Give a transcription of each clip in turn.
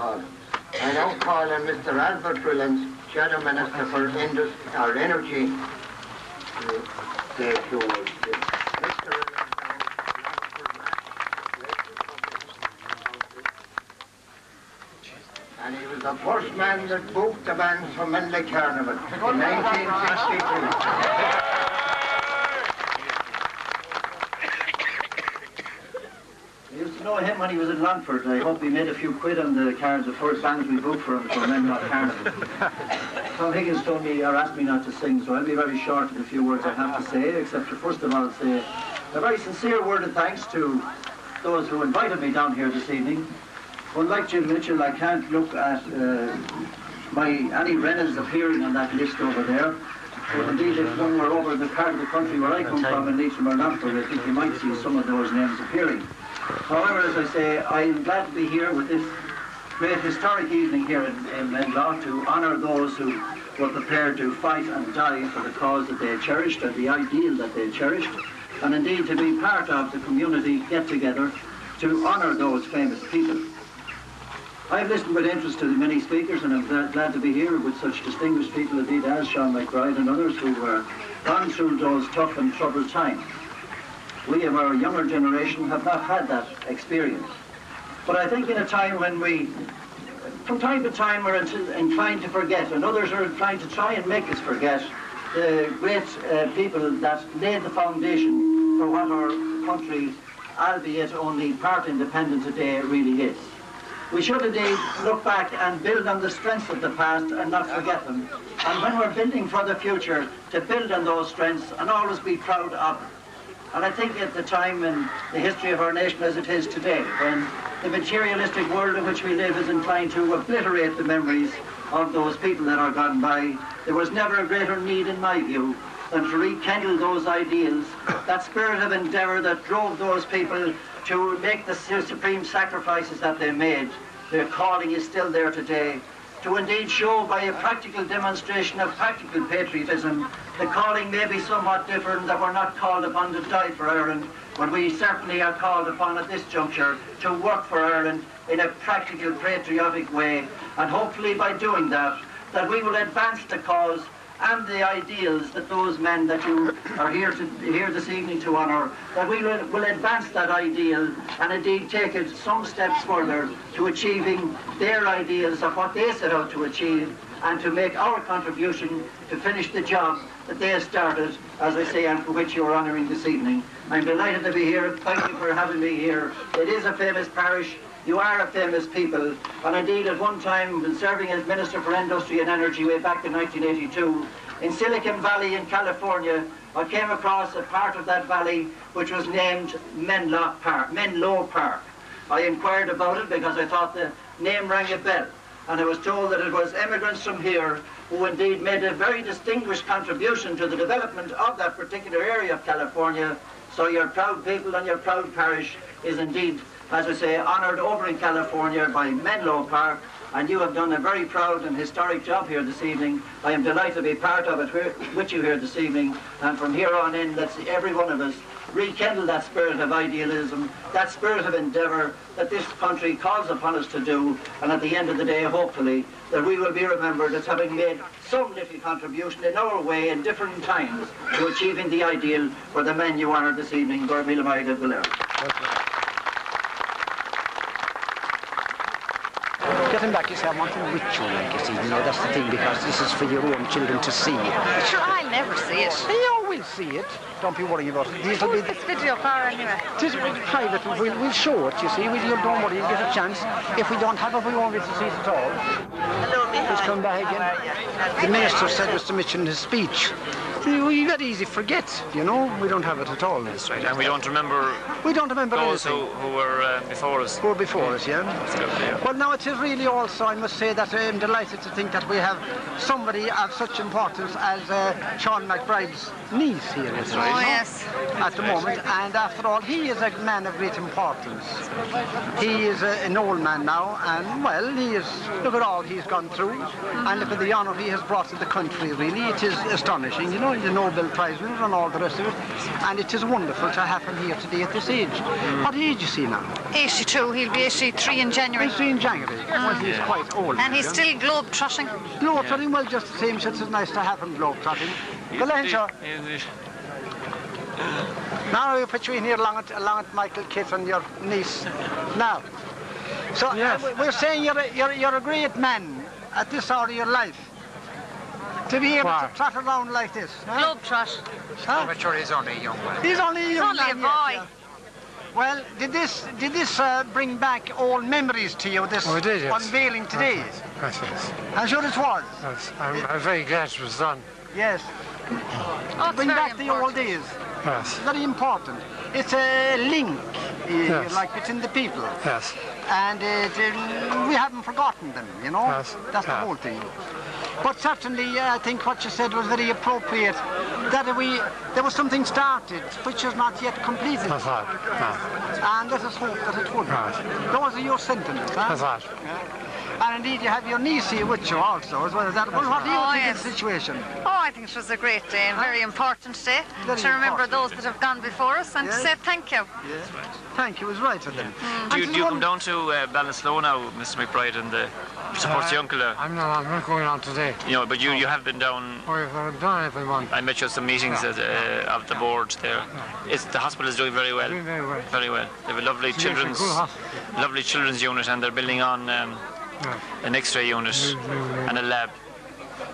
call. I now call on Mr. Albert Williams, Shadow Minister for Energy, to say a few words. Mr. And he was the first man that booked the bands for Menlough Carnival in 1962. I used to know him when he was in Longford. I hope he made a few quid on the cards, the first bands we booked for him for Menlough Carnival. Tom Higgins told me, or asked me not to sing, so I'll be very short in the few words I have to say, except to first of all say a very sincere word of thanks to those who invited me down here this evening. Unlike Jim Micheal, I can't look at any Reynolds appearing on that list over there. But indeed, if one were over in the part of the country where I come from, in Leitrim or Longford, I think you might see some of those names appearing. However, as I say, I'm glad to be here with this great historic evening here in Menlough to honour those who were prepared to fight and die for the cause that they cherished and the ideal that they cherished, and indeed to be part of the community get-together to honour those famous people. I've listened with interest to the many speakers, and I'm glad to be here with such distinguished people indeed as Sean MacBride and others who were gone through those tough and troubled times. We of our younger generation have not had that experience. But I think in a time when from time to time, we're inclined to forget, and others are inclined to try and make us forget, the great people that laid the foundation for what our country, albeit only part independent today, really is. We should indeed look back and build on the strengths of the past and not forget them. And when we're building for the future, to build on those strengths and always be proud of them. And I think at the time in the history of our nation as it is today, when the materialistic world in which we live is inclined to obliterate the memories of those people that are gone by, there was never a greater need, in my view, than to rekindle those ideals, that spirit of endeavour that drove those people to make the supreme sacrifices that they made. Their calling is still there today, to indeed show by a practical demonstration of practical patriotism. The calling may be somewhat different, that we're not called upon to die for Ireland, but we certainly are called upon at this juncture to work for Ireland in a practical, patriotic way, and hopefully by doing that, that we will advance the cause and the ideals that those men that you are here this evening to honour, that we will advance that ideal and indeed take it some steps further to achieving their ideals of what they set out to achieve, and to make our contribution to finish the job that they have started, as I say, and for which you are honouring this evening. I'm delighted to be here. Thank you for having me here. It is a famous parish. You are a famous people, and indeed at one time, when serving as Minister for Industry and Energy way back in 1982, in Silicon Valley in California, I came across a part of that valley which was named Menlough Park. I inquired about it because I thought the name rang a bell, and I was told that it was immigrants from here who indeed made a very distinguished contribution to the development of that particular area of California. So your proud people and your proud parish is indeed, as I say, honoured over in California by Menlough Park, and you have done a very proud and historic job here this evening. I am delighted to be part of it with you here this evening, and from here on in, let's see every one of us rekindle that spirit of idealism, that spirit of endeavour that this country calls upon us to do, and at the end of the day, hopefully, that we will be remembered as having made some little contribution in our way in different times to achieving the ideal for the men you honoured this evening. Getting back, you say, I want a ritual like this evening. That's the thing, because this is for your own children to see. Sure, I'll never see it. You will see it. Don't be worrying about it. Who's this video for anyway? It is private. We'll show it, you see. Don't worry, you'll get a chance. If we don't have it, we won't get to see it at all. Hello, Micheal. Let's come back again. The Minister said, Mr. Mitchell, in his speech, we very easy forget, you know. We don't have it at all. That's right, and we don't remember. We don't remember those anything. who were before us. Who were before us, yeah. That's good, yeah. Well, now it is really also, I must say, that I'm delighted to think that we have somebody of such importance as Sean MacBride's niece here. That's right. Oh yes. At the moment, and after all, he is a man of great importance. He is an old man now, and well, look at all he's gone through, and look at the honour he has brought to the country. Really, it is astonishing, you know. know, the Nobel Prize winner and all the rest of it. And it is wonderful to have him here today at this age. What age is he now? 82. He'll be 83 in January. 83 in January. Well, he's quite old. And he's still globe-trotting. Globe-trotting, well, just the same, so it's nice to have him globe-trotting. Go on, sure. Now you put you in here along at Micheal, Kitt and your niece. Now, so we're saying you're a great man at this hour of your life. To be able to trot around like this. Huh? Globe-trot. Huh? But sure, he's only a young man. He's only a young Only a man, boy. yes, yeah. Well, did this bring back old memories to you, this it did, yes. unveiling today? Yes, yes. I'm sure it was. Yes. I'm very glad it was done. Yes. Oh, it's Bring very back the old important. days. Yes. Very important. It's a link, Yes. like between the people. Yes. And we haven't forgotten them, you know. Yes. That's the Yeah. whole thing. But certainly, I think what you said was very appropriate. That there was something started, which is not yet completed. That's right. Yeah. And let us hope that it would. Right. Those are your sentiments, huh? That's right. And indeed, you have your niece here with you also, as well as that. Well, what do you Oh, think yes. of the situation? Oh, I think it was a great day and very important day Very to remember important. those that have gone before us and Yes. to say thank you. Yes. Thank you, it was right of them. Do you come down to Ballinasloe now, Mr. MacBride, and support the uncle there? I'm not going on today. You know, but you have been down. I've done every month. I met you at some meetings of the board there. The hospital is doing very well. Doing very well. Very well. They have a lovely It's a children's, cool hospital. lovely children's unit, and they're building on an X-ray unit and a lab.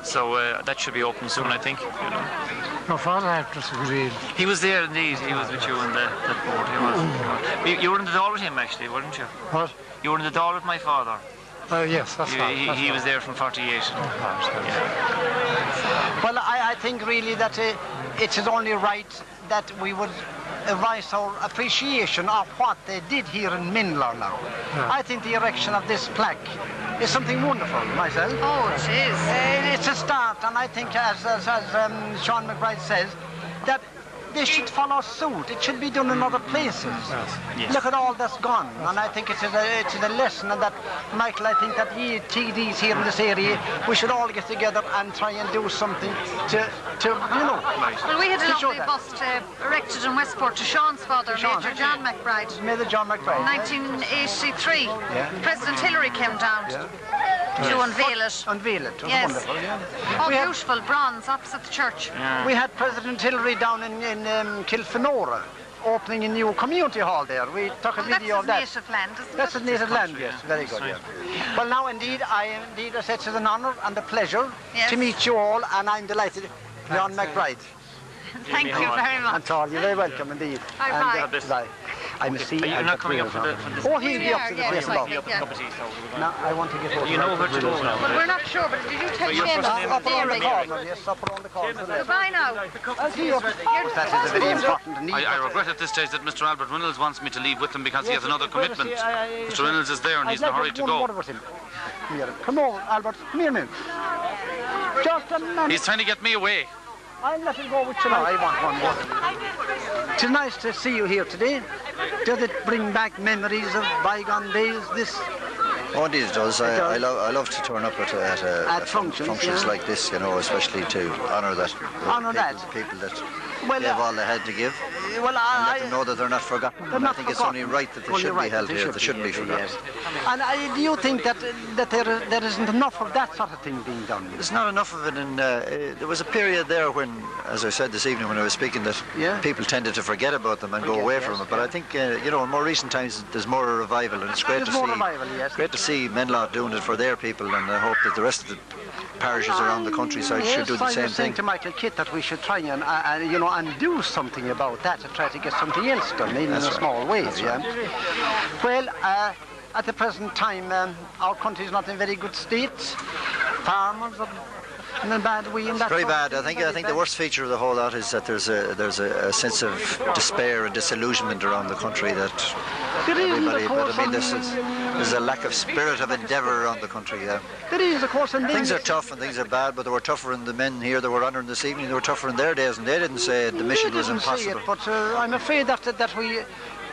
So that should be open soon, I think. You know. Your father had just agreed. He was there indeed. He was with you on that board. He was. You were in the doll with him actually, weren't you? What? You were in the doll with my father. Yes, that's right. He was there from 48. Well, I think really that it is only right that we would voice our appreciation of what they did here in Menlough now. Yeah. I think the erection of this plaque is something wonderful, myself. Oh, it is. It's a start, and I think, as Sean MacBride says, that they should follow suit. It should be done in other places. Yes. Look at all that's gone, and I think it is a lesson, and that, Micheal, I think that we TDs here in this area, we should all get together and try and do something to you know. Well, we had a to show lovely that. bust erected in Westport to Sean's father, Sean. Major John MacBride. Major John MacBride. 1983. Yeah. President Hillary came down to unveil it. Unveil it. It was Yes. wonderful, yeah. Oh, We had- beautiful, bronze, opposite the church. We had President Hillary down in Kilfenora, opening a new community hall there. We took a Well, that's video his of that. native land, isn't That's it? his native land, yes. Very good, yes. Well, now, indeed, I said it is an honour and a pleasure Yes. to meet you all, and I'm delighted. John MacBride. Thank you very much. And all, you're very welcome indeed. Bye-bye. And, bye. I must see. You're not coming up for this. Oh, he'll be up to the Yeah, place yeah, now. yeah. Now, I want to get over. You know where to go now. Well, we're not sure, but did you tell your Seamus? first name Up around the Derry? corner, yes, up around the corner. Goodbye now. I'll see you. That is a very important need. I regret at this stage that Mr. Albert Reynolds wants me to leave with him because he has another commitment. Mr. Reynolds is there and he's in a hurry to go. Come here. Come over, Albert. Come here a minute. Just a minute. He's trying to get me away. I'll let him go with you now. I want one more. It's nice to see you here today. Does it bring back memories of bygone days, this? Oh, indeed it does. I love to turn up at functions, yeah. like this, you know, especially to honour that. Honour that. People that Well, gave all they had to give. Well, And let them know that they're not forgotten. They're And not I think forgotten. it's only right that they Well, should you're be right, held they here. should They shouldn't be forgotten. yes. And do you think that there isn't enough of that sort of thing being done? There's not enough of it, and there was a period there when, as I said this evening when I was speaking, that Yeah. people tended to forget about them and go away from it. But I think, you know, in more recent times, there's more a revival, and it's great There's to more see. revival, yes. Great to see Menlough doing it for their people, and I hope that the rest of the parishes around the countryside should do the I same was saying thing. to Micheal Kitt that we should try and you know, and do something about that, to try to get something else done, even That's in a right. small way. That's Yeah. Well, at the present time, our country is not in very good state. Farmers are in a bad way. And that Very sort of bad. I thing, think very the bad. worst feature of the whole lot is that there's a sense of despair and disillusionment around the country that There is, everybody. of But course, I mean, and there's a lack of spirit of endeavour around the country. Yeah. there is, of course, and Things then- are tough and things are bad, but they were tougher in the men here that were honouring this evening. They were tougher in their days, and they didn't say the mission They was didn't say impossible. it, but I'm afraid that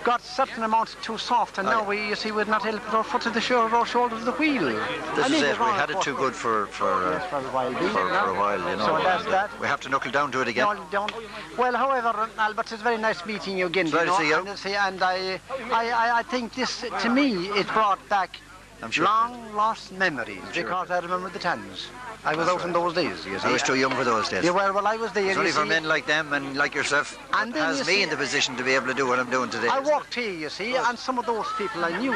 got certain amounts too soft, and now we, you see, we're not able to put our foot to the shoulder of the wheel. This is it. We had it too good for a while, you know. So that's that. We have to knuckle down to it again. No, don't. Well, however, Albert, it's very nice meeting you again. Glad to see you. And I think this, to me, it brought back long lost memories, because I remember the times. I was out in those days, you see. I was too young for those days. Yeah, well, I was there. It's only for men like them and like yourself and that has me in the position to be able to do what I'm doing today. I walked here, you see, and some of those people I knew,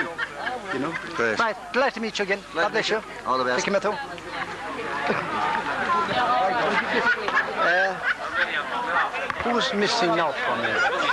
you know. Great. Right, glad to meet you again. God bless you. All the best. Thank you, Who's missing out from me?